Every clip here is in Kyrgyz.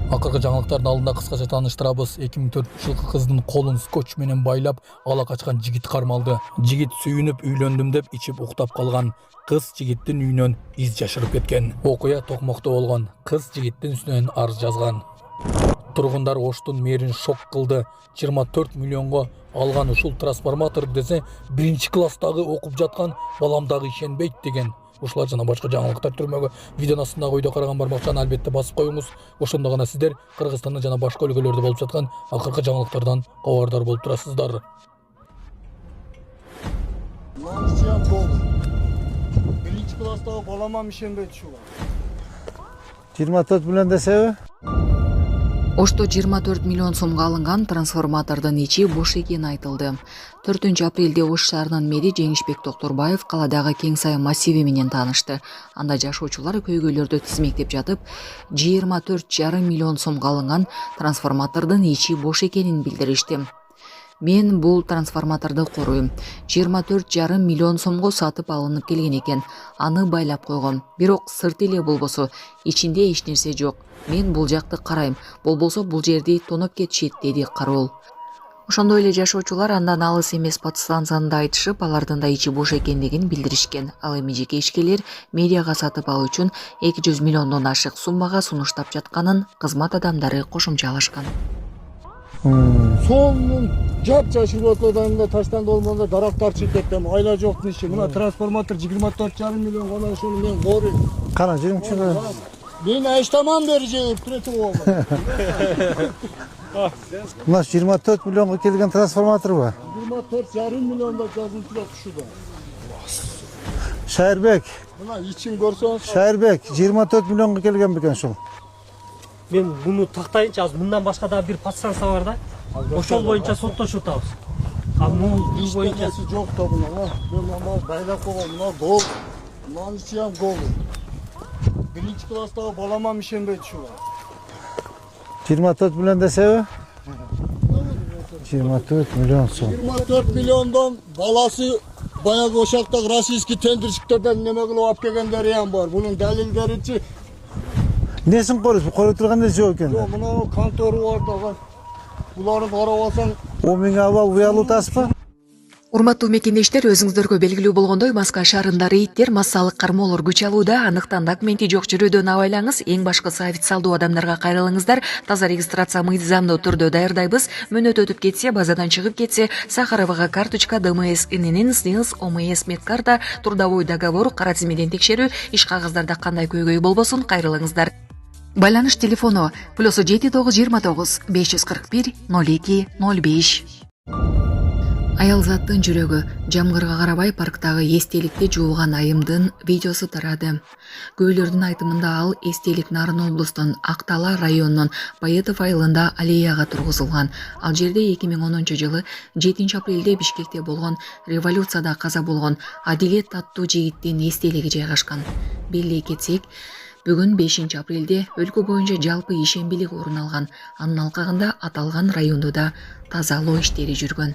Акыркы жаңылыктардын алдында кыскача тааныштырабыз. 2004 жылкы кыздын колун скотч менен байлап ала качкан жигит кармалды. Жигит сүйүнүп үйлөндүм деп ичип уктап калган. Кыз жигиттин үйүнөн из жашырып кеткен. Окуя Токмокто болгон. Кыз жигиттин үстүнөн арыз жазган. Тургундар Оштун мэрин шок кылды. 24 миллионго алган ушул трансформатор десе, 1-класстагы окуп жаткан балам дагы ишенбейт деген. Ушулар жана башка жаңылыктар түрмөгө видеонун астындагы үйдө караган бармакчаны албетте басып коюңуз. Ошондо гана сиздер Кыргызстандын жана башка өлкөлөрдө болуп жаткан акыркы жаңылыктардан кабардар болуп турасыздар. 1-класстагы балама ишенбейт ушуга. 24 миллион десеби? Ошто 24 миллион сомго алынган трансформатордун ичи бош экени айтылды. 4 апрелде Ош шаарынын мэри Жеңишбек Токторбаев каладагы Кең Сайын массиви менен таанышты. Анда жашоочулар көйгөйлөрдү тизмектеп жатып, 24,5 миллион сомго алынган трансформатордун ичи бош экенин билдиришти. Мен бул трансформаторду корuyum. 24,5 миллион сомго сатып алынып келген экен. Аны байлап койгом. Бирок сырт эле болбосо, ичинде эч нерсе жок. Мен бул жакты карайм. Болбосо бул жерди тоноп кетишет, деди кароол. Ошондой эле жашоочулар андан алыс эмес подстанцияны да айтышып, алардын да ичи бош экендигин билдиришкен. Ал эми жеке ишкерлер медиага сатып алуу үчүн 200 миллиондон ашык суммага сунуштап жатканын кызмат адамдары кошумчалашкан. Сонун жап-жашыл ортодон таштан долмонда дарактар чекеттем, айла жоктун иши. Мына трансформатор 24,5 миллион гана ошону мен корuyum. Кана жүрүңчү. Мен айштаман бери жеп туретип болом. Мына 24 миллионго келген трансформаторбу? 24,5 миллионда жазылып турат ушуда. Шайырбек. Мына ичин көрсөңүз. Шайырбек 24 миллионго келген бекен ушул. Мен буну тактайынчы азыр мындан башка дагы бир подстанция бар да. Ошол боюнча соттошуп атабыз. Бул боюнча жок да буна. Мен байлап койгом, мына гол. Мына ичи ham гол. 1-класстагы балама ишенбейт ушуга. 24 миллион десеби? 24 миллион сом. 24 миллиондон баласы баягы ошактагы российский тендерчиктерден неме кылып алып келгендери ham бар. Бунун далилдеричи. Несин коруйсуз? Коюп турган нерсе жок экен. Жок, мына контору бар дагы. Буларды карап алсаң, 10 миң абал уялутасызбы? Урматтуу мекендештер, өзүңүздөргө белгилүү болгондой, Москва шаарында рейдтер, массалык кармоолор күч алууда. Аныктан документи жок жүрүүдөн абайлаңыз. Эң башкысы официалдуу адамдарга кайрылыңыздар. Таза регистрация мыйзамдуу түрдө даярдайбыз. Мөөнөт өтүп кетсе, базадан чыгып кетсе, Сахаровага карточка, ДМС, ИНН, СНИЛС, ОМС, медкарта, трудовой договор, кара тизмеден текшерүү, иш кагыздарда кандай көйгөй болбосун кайрылыңыздар. Байланыш телефону +7929 541 02 05. Аял заттын жүрөгү жамгырга карабай парктагы эстеликти жуулган айымдын видеосу тарады. Көйлөрдүн айтымында ал эстелик Нарын облустун Актала районунун Баетов айылында аллеяга тургузулган. Ал жерде 2010 жылы 7 апрелде Бишкекте болгон революцияда каза болгон Адилет аттуу жигиттин эстелиги жайгашкан. Белгилей кетсек, бүгүн 5 апрелде өлкө боюнча жалпы ишембилик орун алган. Анын алкагында аталган райондо да тазалоо иштери жүргөн.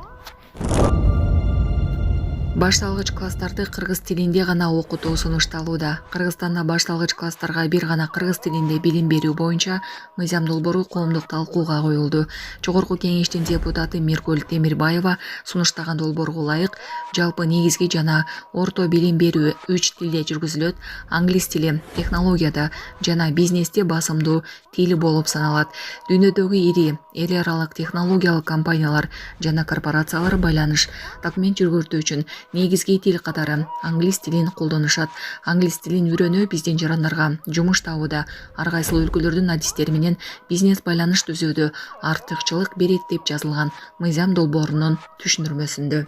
Башталгыч класстарды кыргыз тилинде гана окутуу сунушталууда. Кыргызстанда башталгыч класстарга бир гана кыргыз тилинде билим берүү боюнча мыйзам долбоору коомдук талкууга коюлду. Жогорку кеңештин депутаты Миркөл Темирбаева сунуштаган долбоорго ылайык жалпы негизги жана орто билим берүү 3 тилде жүргүзүлөт. Англис тили технологияда жана бизнесте басымдуу тил болуп саналат. Дүйнөдөгү ири эл аралык технологиялык компаниялар жана корпорациялар байланыш документ жүргүзүү үчүн негизги тил катары англис тилин колдонушат. Англис тилин үйрөнүү биздин жарандарга жумуш табууда, ар кайсыл өлкөлөрдүн адистери менен бизнес байланыш түзүүдө артыкчылык берет деп жазылган мыйзам долбоорунун түшүндүрмөсүндө.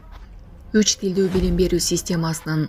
3 тилдүү билим берүү системасынын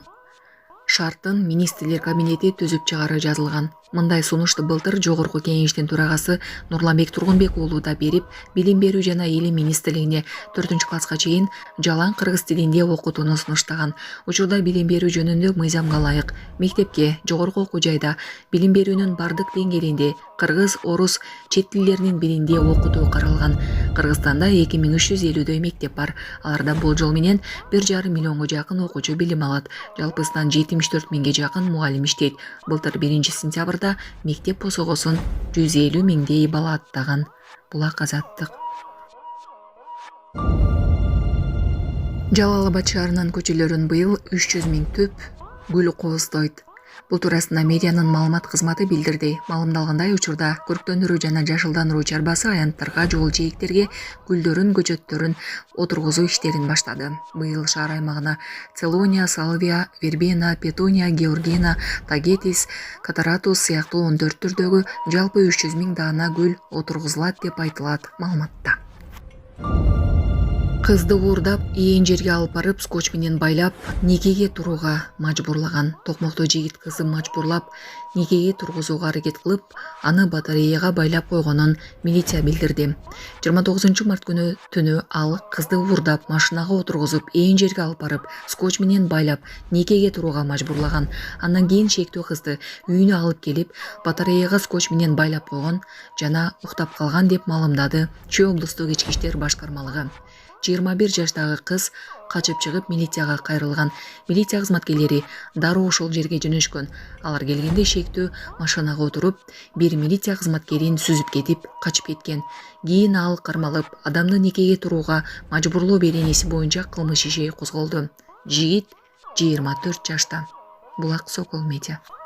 шартын министрлер кабинети түзүп чыгары жазылган. Мындай сунушту былтыр жогорку кеңештин төрагасы Нурламбек Тургунбек уулу да берип, билим берүү жана илим министрлигине 4-класска чейин жалаң кыргыз тилинде окутууну сунуштаган. Учурда билим берүү жөнүндө мыйзамга ылайык мектепке, жогорку окуу жайда билим берүүнүн бардык деңгээлинде кыргыз, орус, чет тилдеринин биринде окутуу каралган. Кыргызстанда 2350дөй мектеп бар. Аларда болжол менен 1,5 миллионго жакын окуучу билим алат. Жалпысынан 74 миңге жакын мугалим иштейт. Былтыр 1 сентябрда мектеп босогосун 150 миңдей бала аттаган. Булак Азаттык. Жалал Абад шаарынын көчөлөрүн быйыл 300 миң түп гүл кооздойт. Бул туурасында медианын маалымат кызматы билдирди. Маалымдалгандай учурда көрктөнүүрү жана жашылдандыруу чарбасы аянттарга, жол жээктерге гүлдөрүн, көчөттөрүн отургузуу иштерин баштады. Быйыл шаар аймагына Целония, Салвия, Вербена, Петуния, Георгина, Тагетис, Катаратус сыяктуу 14 түрдөгү жалпы 300 миң даана гүл отургузулат деп айтылат маалыматта. Кызды уурдап, ийин жерге алып барып, скотч менен байлап, никеге турууга мажбурлаган. Токмокто жигит кызы мажбурлап, никеге тургузууга аракет кылып, аны батареяга байлап койгонун милиция билдирди. 29 март күнү түнү ал кызды уурдап, машинага отургузуп, ийин жерге алып барып, скотч менен байлап, никеге турууга мажбурлаган. Андан кийин шектүү кызды үйүнө алып келип, батареяга скотч менен байлап койгон жана уктап калган деп маалымдады Чүй облустук ички иштер башкармалыгы. 21 жаштагы кыз качып чыгып милицияга кайрылган. Милиция кызматкерлери дароо ошол жерге жөнөшкөн. Алар келгенде шектүү машинага отуруп, бир милиция кызматкерин сүзүп кетип, качып кеткен. Кийин ал кармалып, адамды никеге турууга мажбурлоо беренеси боюнча кылмыш иши козголду. Жигит 24 жашта. Булак Сокол медиа.